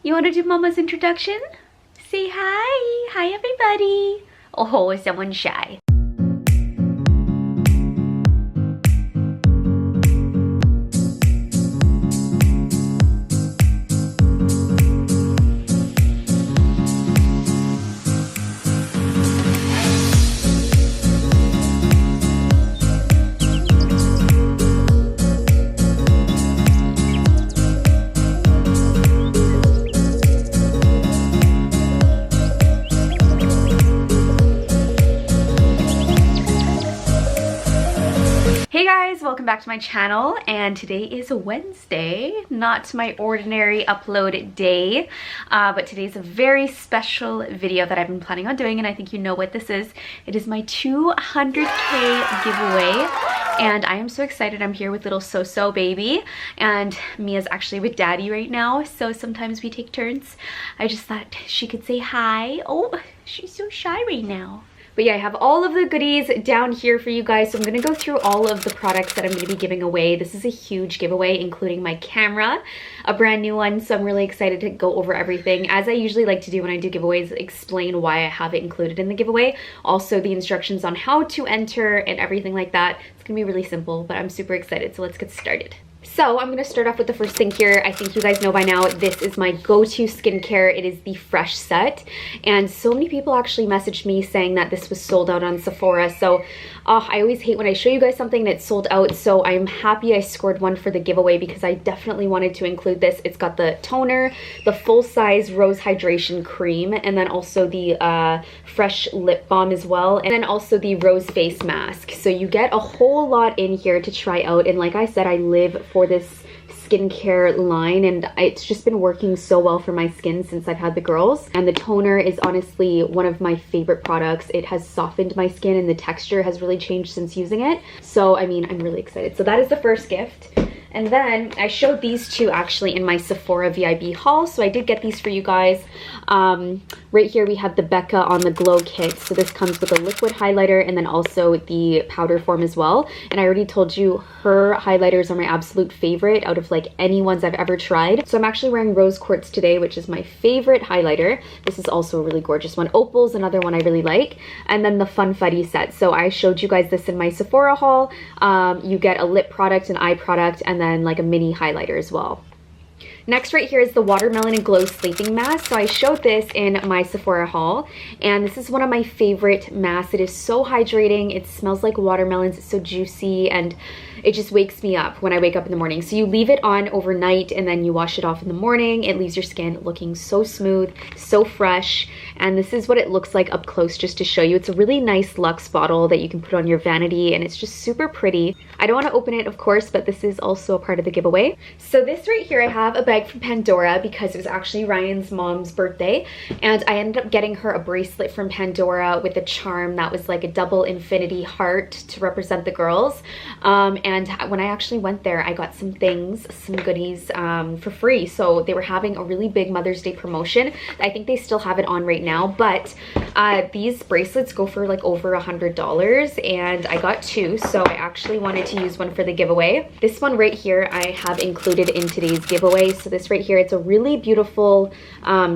You want to do Mama's introduction? Say hi. Hi, everybody. Oh, someone's shy. Hey guys, welcome back to my channel, and today is a Wednesday, not my ordinary upload day, but today's a very special video that I've been planning on doing, and I think you know what this is. It is my 200K giveaway, and I am so excited. I'm here with little So-So baby, and Mia's actually with daddy right now, so sometimes we take turns. I just thought she could say hi. Oh, she's so shy right now. But yeah, I have all of the goodies down here for you guys. So I'm going to go through all of the products that I'm going to be giving away. This is a huge giveaway, including my camera, a brand new one. So I'm really excited to go over everything. As I usually like to do when I do giveaways, explain why I have it included in the giveaway. Also the instructions on how to enter and everything like that. It's going to be really simple, but I'm super excited. So let's get started. So I'm going to start off with the first thing here. I think you guys know by now, this is my go-to skincare. It is the Fresh set. And so many people actually messaged me saying that this was sold out on Sephora. So I always hate when I show you guys something and it's sold out. So I'm happy I scored one for the giveaway because I definitely wanted to include this. It's got the toner, the full-size rose hydration cream, and then also the fresh lip balm as well. And then also the rose face mask. So you get a whole lot in here to try out. And like I said, I live for this skincare line, and it's just been working so well for my skin since I've had the girls. And the toner is honestly one of my favorite products. It has softened my skin and the texture has really changed since using it. So I mean, I'm really excited. So that is the first gift. And then I showed these two actually in my Sephora VIB haul. So I did get these for you guys. Right here we have the Becca on the Glow kit. So this comes with a liquid highlighter and then also the powder form as well. And I already told you her highlighters are my absolute favorite out of like any ones I've ever tried. So I'm actually wearing Rose Quartz today, which is my favorite highlighter. This is also a really gorgeous one. Opal's another one I really like. And then the Funfetti set. So I showed you guys this in my Sephora haul. You get a lip product, an eye product, and then like a mini highlighter as well. Next right here is the Watermelon and Glow Sleeping Mask. So I showed this in my Sephora haul, and this is one of my favorite masks. It is so hydrating. It smells like watermelons. It's so juicy, and it just wakes me up when I wake up in the morning. So you leave it on overnight and then you wash it off in the morning. It leaves your skin looking so smooth, so fresh. And this is what it looks like up close just to show you. It's a really nice luxe bottle that you can put on your vanity, and it's just super pretty. I don't want to open it, of course, but this is also a part of the giveaway. So this right here, I have a bag from Pandora because it was actually Ryan's mom's birthday. And I ended up getting her a bracelet from Pandora with a charm that was like a double infinity heart to represent the girls. And when I actually went there, I got some things, some goodies for free. So they were having a really big Mother's Day promotion. I think they still have it on right now, but these bracelets go for like over $100, and I got two. So I actually wanted to use one for the giveaway. This one right here, I have included in today's giveaway. So this right here, it's a really beautiful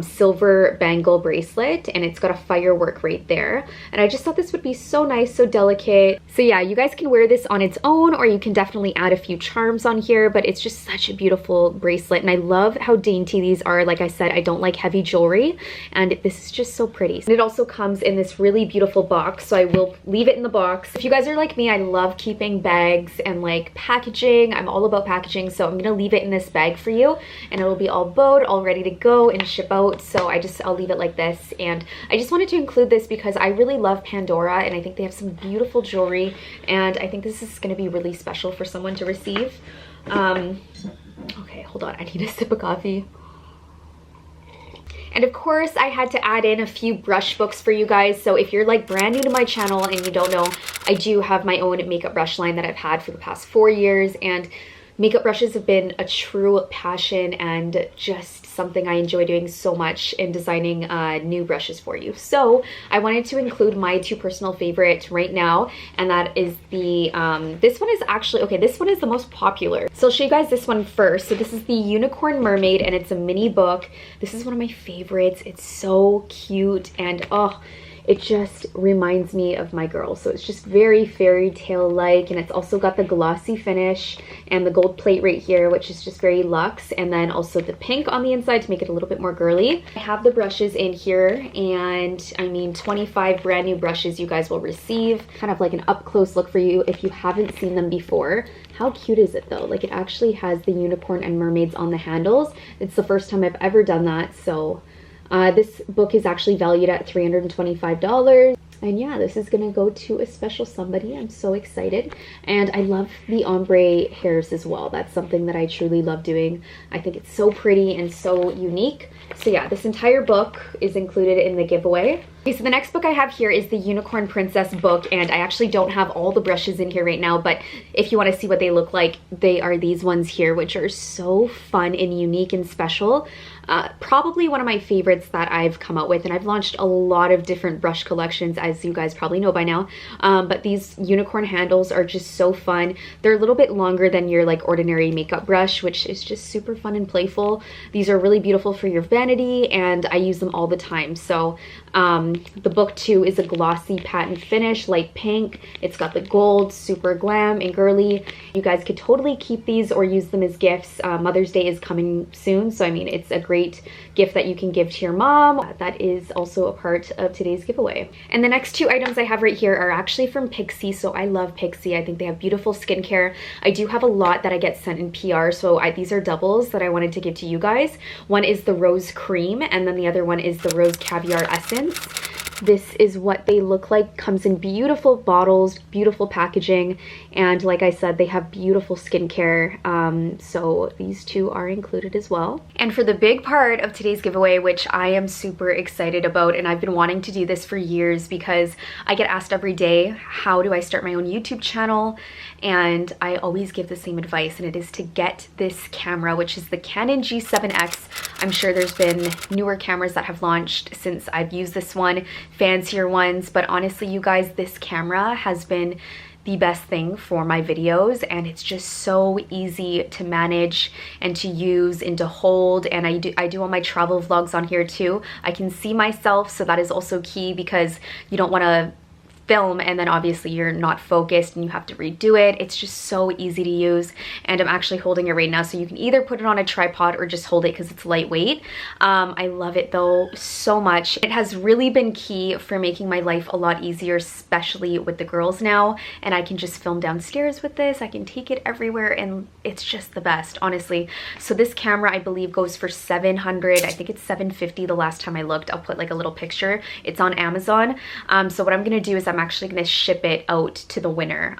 silver bangle bracelet, and it's got a firework right there. And I just thought this would be so nice, so delicate. So yeah, you guys can wear this on its own, or you can definitely add a few charms on here, but it's just such a beautiful bracelet. And I love how dainty these are. Like I said, I don't like heavy jewelry, and this is just so pretty. And it also comes in this really beautiful box, so I will leave it in the box. If you guys are like me, I love keeping bags and like packaging. I'm all about packaging, so I'm gonna leave it in this bag for you, and it'll be all bowed, all ready to go and ship out. So I'll leave it like this. And I just wanted to include this because I really love Pandora, and I think they have some beautiful jewelry, and I think this is gonna be really special for someone to receive. Okay, hold on, I need a sip of coffee. And of course, I had to add in a few brush books for you guys. So if you're like brand new to my channel and you don't know, I do have my own makeup brush line that I've had for the past 4 years, and makeup brushes have been a true passion and just something I enjoy doing so much in designing new brushes for you. So I wanted to include my two personal favorites right now, and that is the, this one is actually, okay, this one is the most popular. So I'll show you guys this one first. So this is the Unicorn Mermaid, and it's a mini book. This is one of my favorites. It's so cute, and oh, it just reminds me of my girl. So it's just very fairy tale like, and it's also got the glossy finish and the gold plate right here, which is just very luxe, and then also the pink on the inside to make it a little bit more girly. I have the brushes in here, and I mean 25 brand new brushes you guys will receive. Kind of like an up close look for you if you haven't seen them before. How cute is it though? Like, it actually has the unicorn and mermaids on the handles. It's the first time I've ever done that, so this book is actually valued at $325. And yeah, this is gonna go to a special somebody. I'm so excited. And I love the ombre hairs as well. That's something that I truly love doing. I think it's so pretty and so unique. So yeah, this entire book is included in the giveaway. Okay, so the next book I have here is the Unicorn Princess book, and I actually don't have all the brushes in here right now, but if you want to see what they look like, they are these ones here, which are so fun and unique and special. Probably one of my favorites that I've come out with, and I've launched a lot of different brush collections, as you guys probably know by now, but these unicorn handles are just so fun. They're a little bit longer than your like ordinary makeup brush, which is just super fun and playful. These are really beautiful for your vanity, and I use them all the time. So the book too is a glossy patent finish, light pink. It's got the gold, super glam and girly. You guys could totally keep these or use them as gifts. Mother's Day is coming soon, so I mean, it's a great gift that you can give to your mom. That is also a part of today's giveaway. And the next two items I have right here are actually from Pixi. So I love Pixi. I think they have beautiful skincare. I do have a lot that I get sent in PR, so these are doubles that I wanted to give to you guys. One is the Rose Cream, and then the other one is the Rose Caviar Essence. This is what they look like. Comes in beautiful bottles, beautiful packaging, and like I said, they have beautiful skincare. So these two are included as well. And for the big part of today's giveaway, which I am super excited about, and I've been wanting to do this for years because I get asked every day, how do I start my own YouTube channel? And I always give the same advice, and it is to get this camera, which is the Canon G7X. I'm sure there's been newer cameras that have launched since I've used this one, fancier ones, but honestly, you guys, this camera has been the best thing for my videos, and it's just so easy to manage and to use and to hold. And I do all my travel vlogs on here too. I can see myself, so that is also key, because you don't want to film and then obviously you're not focused and you have to redo it. It's just so easy to use, and I'm actually holding it right now, so you can either put it on a tripod or just hold it because it's lightweight. I love it though so much. It has really been key for making my life a lot easier, especially with the girls now, and I can just film downstairs with this. I can take it everywhere, and it's just the best, honestly. So this camera I believe goes for $700. I think it's $750 the last time I looked. I'll put like a little picture. It's on Amazon. So what I'm gonna do is I'm actually going to ship it out to the winner.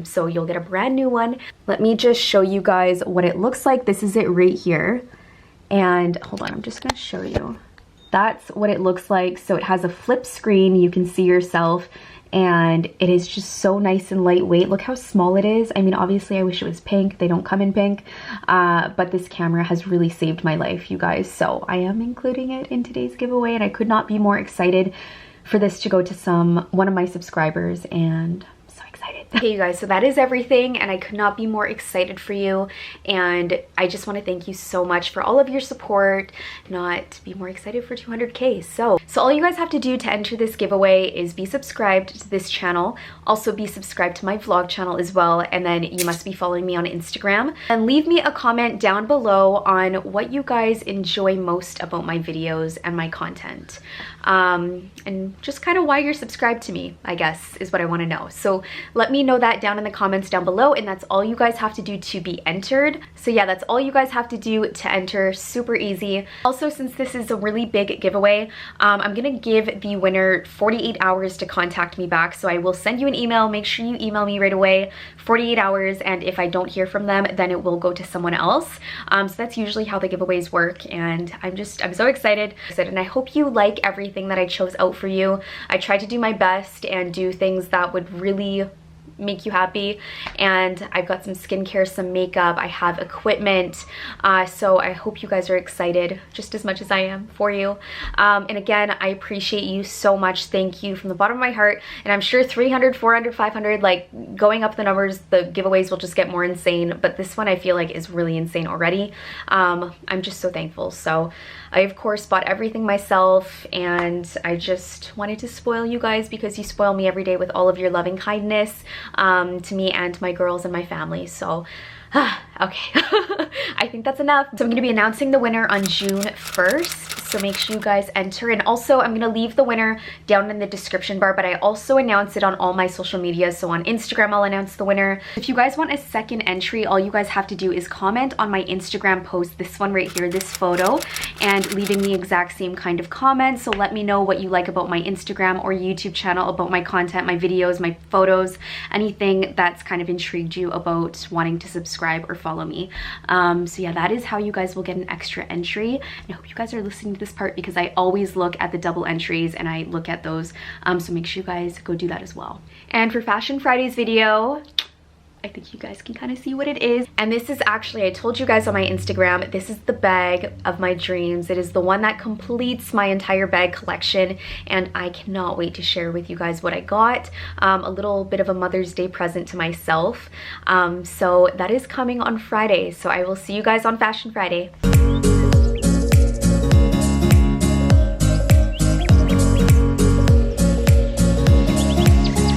So you'll get a brand new one. Let me just show you guys what it looks like. This is it right here. And hold on, I'm just going to show you. That's what it looks like. So it has a flip screen. You can see yourself, and it is just so nice and lightweight. Look how small it is. I mean, obviously I wish it was pink. They don't come in pink, but this camera has really saved my life, you guys. So I am including it in today's giveaway, and I could not be more excited for this to go to one of my subscribers, and I'm so excited. Okay, you guys, so that is everything, and I could not be more excited for you, and I just want to thank you so much for all of your support. Not be more excited for 200K. So all you guys have to do to enter this giveaway is be subscribed to this channel, also be subscribed to my vlog channel as well, and then you must be following me on Instagram, and leave me a comment down below on what you guys enjoy most about my videos and my content. And just kind of why you're subscribed to me, I guess, is what I want to know. So let me know that down in the comments down below, and that's all you guys have to do to be entered. So yeah, that's all you guys have to do to enter. Super easy. Also, since this is a really big giveaway, I'm gonna give the winner 48 hours to contact me back. So I will send you an email. Make sure you email me right away, 48 hours, and if I don't hear from them, then it will go to someone else. So that's usually how the giveaways work, and I'm so excited, and I hope you like everything that I chose out for you. I tried to do my best and do things that would really make you happy. And I've got some skincare, some makeup, I have equipment, so I hope you guys are excited just as much as I am for you. And again, I appreciate you so much. Thank you from the bottom of my heart. And I'm sure 300, 400, 500, like going up the numbers, the giveaways will just get more insane, but this one I feel like is really insane already. I'm just so thankful. So I of course bought everything myself, and I just wanted to spoil you guys because you spoil me every day with all of your loving kindness to me and my girls and my family. So okay. I think that's enough. So I'm going to be announcing the winner on June 1st. So make sure you guys enter. And also I'm going to leave the winner down in the description bar, but I also announce it on all my social media. So on Instagram, I'll announce the winner. If you guys want a second entry, all you guys have to do is comment on my Instagram post, this one right here, this photo, and leaving the exact same kind of comment. So let me know what you like about my Instagram or YouTube channel, about my content, my videos, my photos, anything that's kind of intrigued you about wanting to subscribe or follow me. So yeah, that is how you guys will get an extra entry. And I hope you guys are listening to this part because I always look at the double entries and I look at those. So make sure you guys go do that as well. And for Fashion Friday's video, I think you guys can kind of see what it is. And this is actually, I told you guys on my Instagram, this is the bag of my dreams. It is the one that completes my entire bag collection, and I cannot wait to share with you guys what I got. A little bit of a Mother's Day present to myself. So that is coming on Friday. So I will see you guys on Fashion Friday.